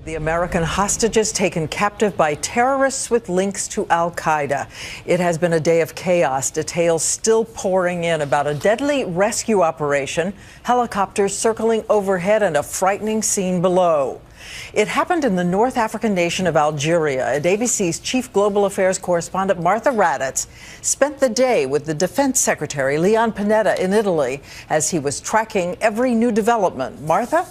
The American hostages taken captive by terrorists with links to al-Qaeda. It has been a day of chaos, details still pouring in about a deadly rescue operation, helicopters circling overhead, and a frightening scene below. It happened in the North African nation of Algeria, and ABC's chief global affairs correspondent Martha Raddatz spent the day with the defense secretary, Leon Panetta, in Italy as he was tracking every new development. Martha?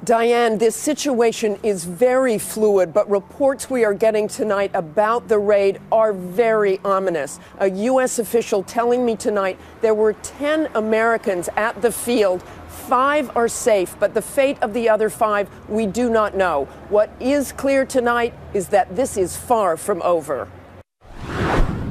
Diane, this situation is very fluid, but reports we are getting tonight about the raid are very ominous. A U.S. official telling me tonight there were 10 Americans at the field. 5 are safe, but the fate of the other 5 we do not know. What is clear tonight is that this is far from over.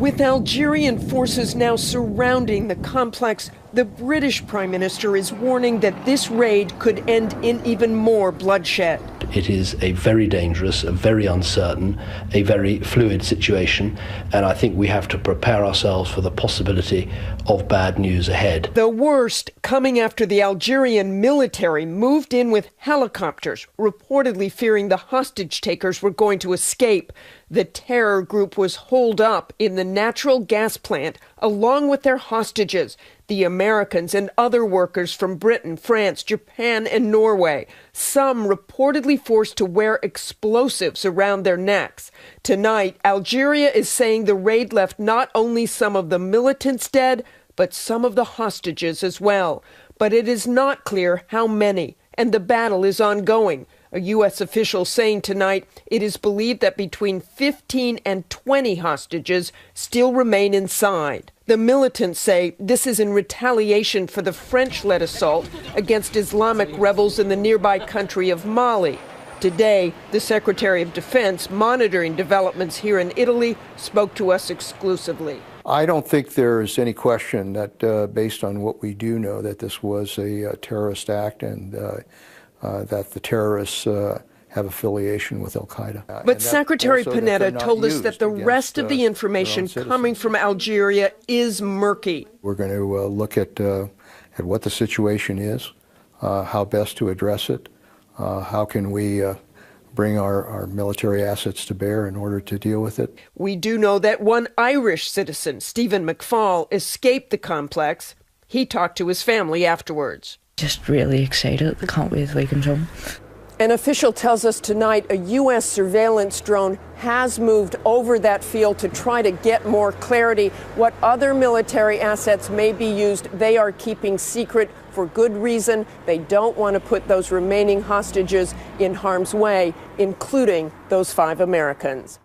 With Algerian forces now surrounding the complex, the British Prime Minister is warning that this raid could end in even more bloodshed. It is a very dangerous, a very uncertain, a very fluid situation, and I think we have to prepare ourselves for the possibility of bad news ahead. The worst coming after the Algerian military moved in with helicopters, reportedly fearing the hostage takers were going to escape. The terror group was holed up in the natural gas plant along with their hostages, the Americans and other workers from Britain, France, Japan, and Norway, some reportedly forced to wear explosives around their necks. Tonight, Algeria is saying the raid left not only some of the militants dead, but some of the hostages as well. But it is not clear how many, and the battle is ongoing. A U.S. official saying tonight it is believed that between 15 and 20 hostages still remain inside. The militants say this is in retaliation for the French-led assault against Islamic rebels in the nearby country of Mali. Today, the Secretary of Defense, monitoring developments here in Italy, spoke to us exclusively. I don't think there's any question that, based on what we do know, that this was a terrorist act and that the terrorists have affiliation with al-Qaeda. But Secretary Panetta told us that the rest of the information coming from Algeria is murky. We're going to look at what the situation is, how best to address it, how can we bring our military assets to bear in order to deal with it. We do know that one Irish citizen, Stephen McFall, escaped the complex. He talked to his family afterwards. Just really excited. Can't wait till he comes home. An official tells us tonight a U.S. surveillance drone has moved over that field to try to get more clarity. What other military assets may be used, they are keeping secret for good reason. They don't want to put those remaining hostages in harm's way, including those 5 Americans.